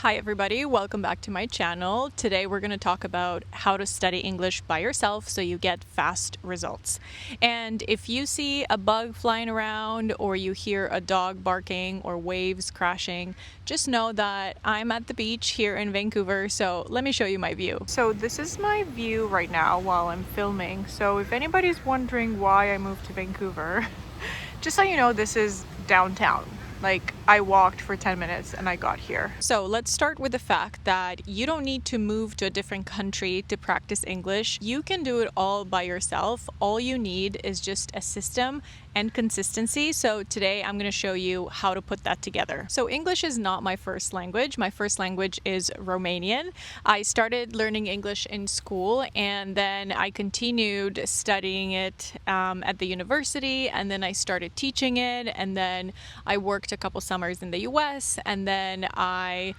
Hi everybody, welcome back to my channel. Today we're going to talk about how to study English by yourself so you get fast results. And if you see a bug flying around or you hear a dog barking or waves crashing, just know that I'm at the beach here in Vancouver, so let me show you my view. So this is my view right now while I'm filming. So if anybody's wondering why I moved to Vancouver, just so you know, this is downtown. Like, I walked for 10 minutes and I got here. So let's start with the fact that you don't need to move to a different country to practice English. You can do it all by yourself. All you need is just a system and consistency. So today I'm going to show you how to put that together. So English is not my first language. My first language is Romanian. I started learning English in school and then I continued studying it at the university, and then I started teaching it, and then I worked a couple summers in the US, and then I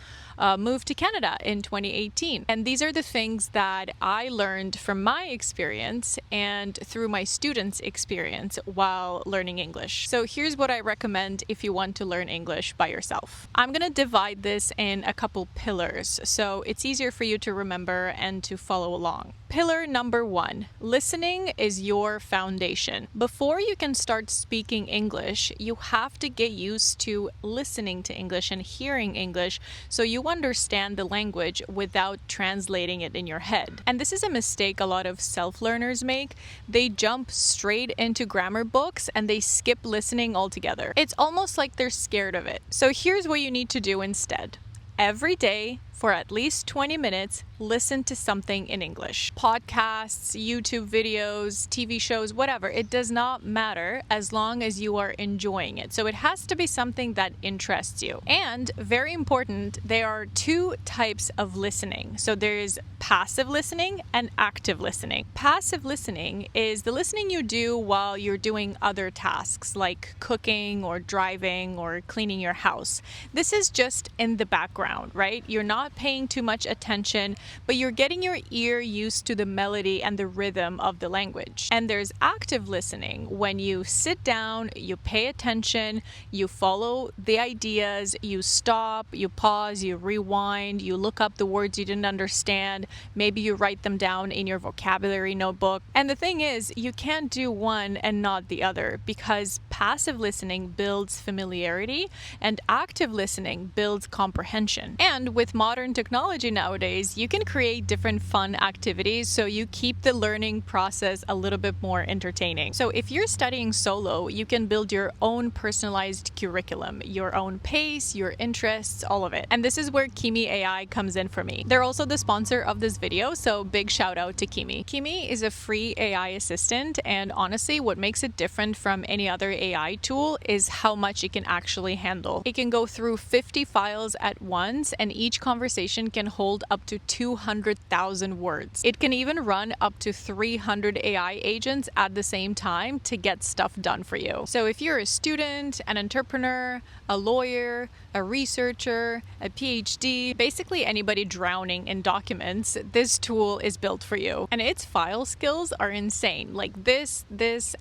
moved to Canada in 2018. And these are the things that I learned from my experience and through my students' experience while learning English. So here's what I recommend if you want to learn English by yourself. I'm going to divide this in a couple pillars so it's easier for you to remember and to follow along. Pillar number 1, listening is your foundation. Before you can start speaking English, you have to get used to listening to English and hearing English so you understand the language without translating it in your head. And this is a mistake a lot of self-learners make. They jump straight into grammar books and they skip listening altogether. It's almost like they're scared of it. So here's what you need to do instead. Every day, for at least 20 minutes, listen to something in English. Podcasts, YouTube videos, TV shows, whatever. It does not matter as long as you are enjoying it. So it has to be something that interests you. And very important, there are two types of listening. So there is passive listening and active listening. Passive listening is the listening you do while you're doing other tasks like cooking or driving or cleaning your house. This is just in the background, right? You're not paying too much attention, but you're getting your ear used to the melody and the rhythm of the language. And there's active listening when you sit down, you pay attention, you follow the ideas, you stop, you pause, you rewind, you look up the words you didn't understand, maybe you write them down in your vocabulary notebook. And the thing is, you can't do one and not the other because passive listening builds familiarity and active listening builds comprehension. And with modern technology nowadays, you can create different fun activities so you keep the learning process a little bit more entertaining. So if you're studying solo, you can build your own personalized curriculum, your own pace, your interests, all of it. And this is where Kimi AI comes in for me. They're also the sponsor of this video, so big shout out to Kimi. Kimi is a free AI assistant, and honestly, what makes it different from any other AI tool is how much it can actually handle. It can go through 50 files at once, and each conversation can hold up to 200,000 words. It can even run up to 300 AI agents at the same time to get stuff done for you. So if you're a student, an entrepreneur, a lawyer, a researcher, a PhD, basically anybody drowning in documents, this tool is built for you. And its file skills are insane. Like this,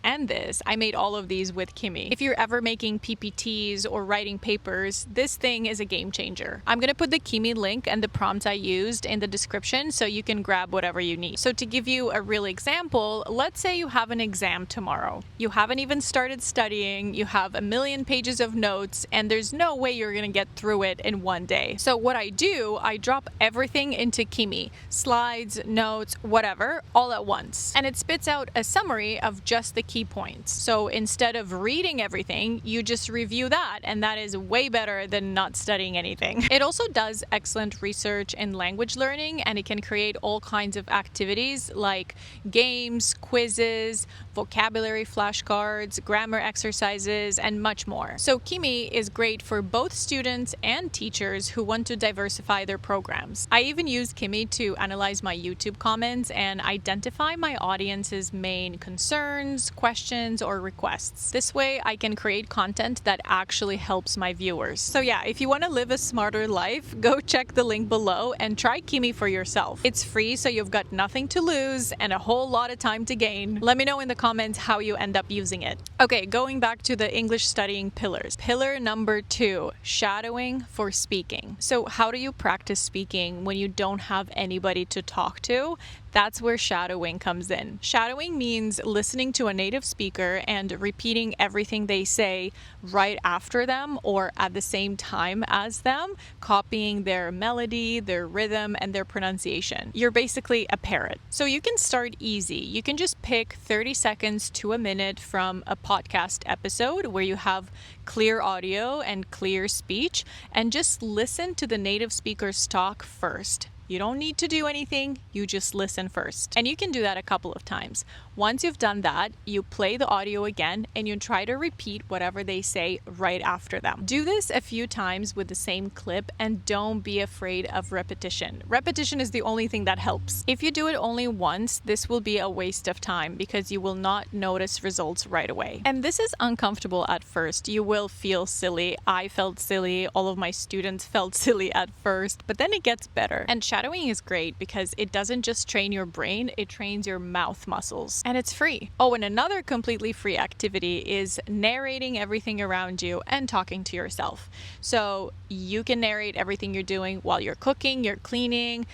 and this. I made all of these with Kimi. If you're ever making PPTs or writing papers, this thing is a game changer. I'm going to put the Kimi link and the prompts I used in the description so you can grab whatever you need. So to give you a real example, let's say you have an exam tomorrow. You haven't even started studying, you have a million pages of notes, and there's no way you're going to get through it in one day. So what I do, I drop everything into Kimi, slides, notes, whatever, all at once. And it spits out a summary of just the key points. So instead of reading everything, you just review that, and that is way better than not studying anything. It also does excellent research in language learning, and it can create all kinds of activities like games, quizzes, vocabulary flashcards, grammar exercises, and much more. So Kimi is great for both students and teachers who want to diversify their programs. I even use Kimi to analyze my YouTube comments and identify my audience's main concerns, questions, or requests. This way I can create content that actually helps my viewers. So yeah, if you want to live a smarter life, go check click the link below and try Kimi for yourself. It's free, so you've got nothing to lose and a whole lot of time to gain. Let me know in the comments how you end up using it. Okay, going back to the English studying pillars. Pillar number 2, shadowing for speaking. So how do you practice speaking when you don't have anybody to talk to? That's where shadowing comes in. Shadowing means listening to a native speaker and repeating everything they say right after them or at the same time as them, copying their melody, their rhythm, and their pronunciation. You're basically a parrot. So you can start easy. You can just pick 30 seconds to a minute from a podcast episode where you have clear audio and clear speech, and just listen to the native speakers talk first. You don't need to do anything, you just listen first. And you can do that a couple of times. Once you've done that, you play the audio again and you try to repeat whatever they say right after them. Do this a few times with the same clip and don't be afraid of repetition. Repetition is the only thing that helps. If you do it only once, this will be a waste of time because you will not notice results right away. And this is uncomfortable at first. You will feel silly. I felt silly. All of my students felt silly at first, but then it gets better. And shadowing is great because it doesn't just train your brain, it trains your mouth muscles. And it's free. Oh, and another completely free activity is narrating everything around you and talking to yourself. So you can narrate everything you're doing while you're cooking, you're cleaning,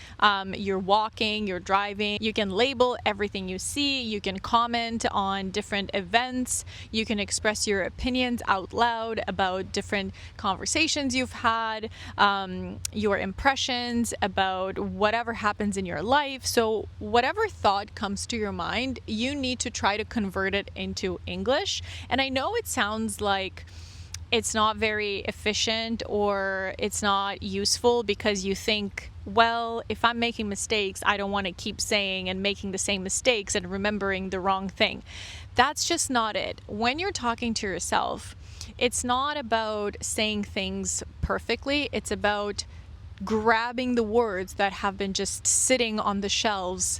you're walking, you're driving. You can label everything you see. You can comment on different events. You can express your opinions out loud about different conversations you've had, your impressions about whatever happens in your life. So whatever thought comes to your mind, you need to try to convert it into English. And I know it sounds like it's not very efficient or it's not useful because you think, well, if I'm making mistakes, I don't want to keep saying and making the same mistakes and remembering the wrong thing. That's just not it. When you're talking to yourself, it's not about saying things perfectly. It's about grabbing the words that have been just sitting on the shelves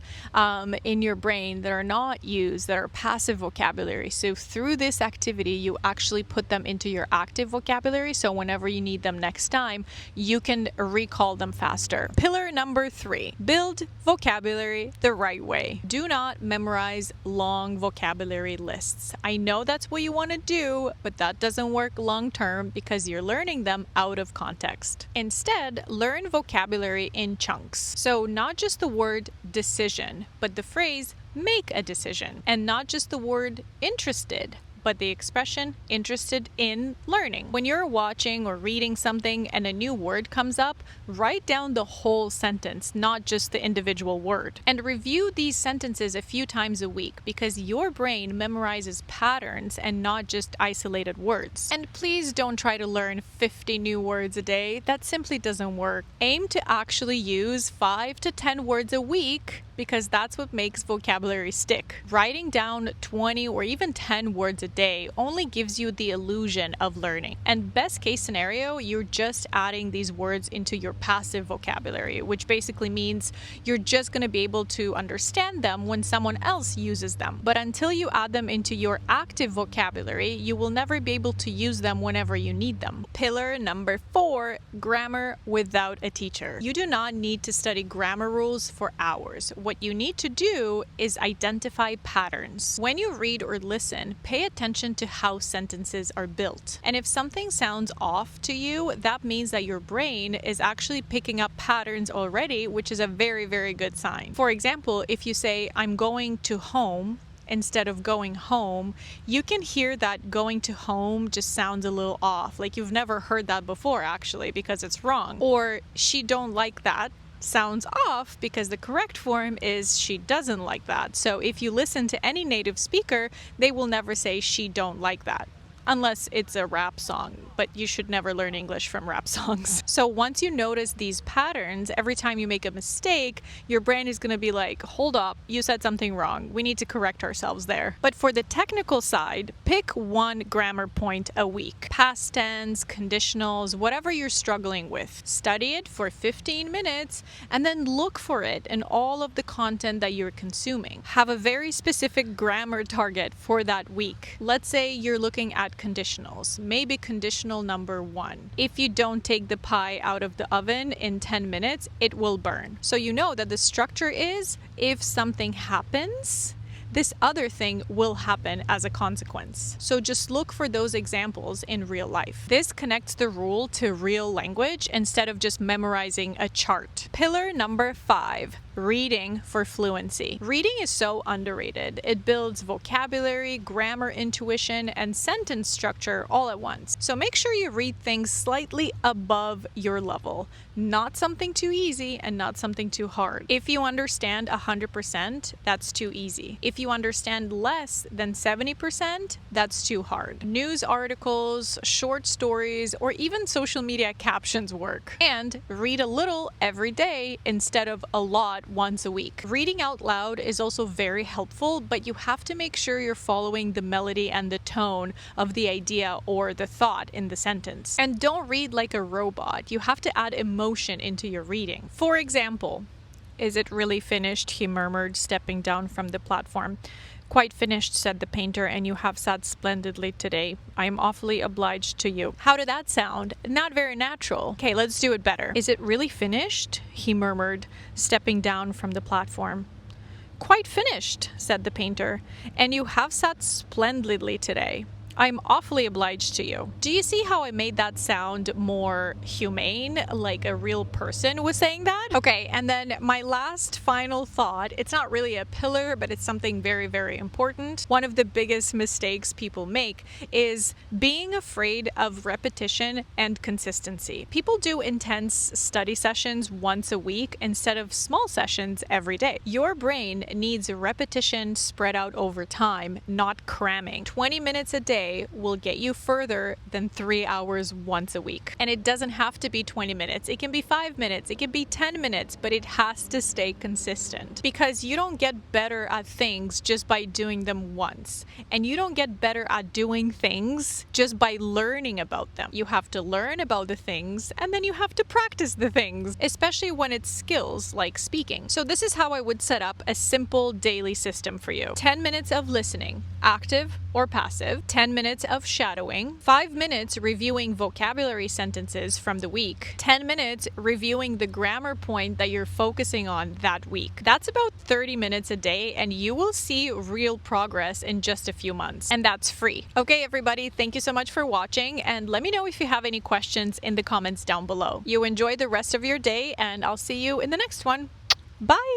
in your brain that are not used, that are passive vocabulary. So through this activity, you actually put them into your active vocabulary. So whenever you need them next time, you can recall them faster. Pillar number 3, build vocabulary the right way. Do not memorize long vocabulary lists. I know that's what you want to do, but that doesn't work long term because you're learning them out of context. Instead, learn vocabulary in chunks. So not just the word decision, but the phrase make a decision. And not just the word interested, but the expression interested in learning. When you're watching or reading something and a new word comes up, write down the whole sentence, not just the individual word. And review these sentences a few times a week because your brain memorizes patterns and not just isolated words. And please don't try to learn 50 new words a day. That simply doesn't work. Aim to actually use 5 to 10 words a week because that's what makes vocabulary stick. Writing down 20 or even 10 words a day only gives you the illusion of learning. And best case scenario, you're just adding these words into your passive vocabulary, which basically means you're just going to be able to understand them when someone else uses them. But until you add them into your active vocabulary, you will never be able to use them whenever you need them. Pillar number 4, grammar without a teacher. You do not need to study grammar rules for hours. What you need to do is identify patterns. When you read or listen, pay attention to how sentences are built. And if something sounds off to you, that means that your brain is actually picking up patterns already, which is a very, very good sign. For example, if you say, I'm going to home, instead of going home, you can hear that going to home just sounds a little off. Like you've never heard that before, actually, because it's wrong. Or she don't like that sounds off because the correct form is she doesn't like that. So if you listen to any native speaker, they will never say she don't like that. Unless it's a rap song, but you should never learn English from rap songs. So once you notice these patterns, every time you make a mistake, your brain is going to be like, hold up, you said something wrong. We need to correct ourselves there. But for the technical side, pick one grammar point a week. Past tense, conditionals, whatever you're struggling with. Study it for 15 minutes and then look for it in all of the content that you're consuming. Have a very specific grammar target for that week. Let's say you're looking at at conditionals. Maybe conditional number 1. If you don't take the pie out of the oven in 10 minutes, it will burn. So you know that the structure is, if something happens, this other thing will happen as a consequence. So just look for those examples in real life. This connects the rule to real language instead of just memorizing a chart. Pillar number 5. Reading for fluency. Reading is so underrated. It builds vocabulary, grammar intuition, and sentence structure all at once. So make sure you read things slightly above your level. Not something too easy and not something too hard. If you understand 100%, that's too easy. If you understand less than 70%, that's too hard. News articles, short stories, or even social media captions work. And read a little every day instead of a lot once a week. Reading out loud is also very helpful, but you have to make sure you're following the melody and the tone of the idea or the thought in the sentence. And don't read like a robot. You have to add emotion into your reading. For example, "Is it really finished?" he murmured, stepping down from the platform. "Quite finished," said the painter, "and you have sat splendidly today. I am awfully obliged to you." How did that sound? Not very natural. Okay, let's do it better. "Is it really finished?" he murmured, stepping down from the platform. "Quite finished," said the painter, "and you have sat splendidly today. I'm awfully obliged to you." Do you see how I made that sound more humane, like a real person was saying that? Okay, and then my last final thought, it's not really a pillar, but it's something very, very important. One of the biggest mistakes people make is being afraid of repetition and consistency. People do intense study sessions once a week instead of small sessions every day. Your brain needs repetition spread out over time, not cramming. 20 minutes a day will get you further than 3 hours once a week. And it doesn't have to be 20 minutes. It can be 5 minutes. It can be 10 minutes, but it has to stay consistent because you don't get better at things just by doing them once. And you don't get better at doing things just by learning about them. You have to learn about the things and then you have to practice the things, especially when it's skills like speaking. So this is how I would set up a simple daily system for you. 10 minutes of listening, active or passive, 10 minutes of shadowing, 5 minutes reviewing vocabulary sentences from the week, 10 minutes reviewing the grammar point that you're focusing on that week. That's about 30 minutes a day and you will see real progress in just a few months. And that's free. Okay, everybody, thank you so much for watching and let me know if you have any questions in the comments down below. You enjoy the rest of your day and I'll see you in the next one. Bye!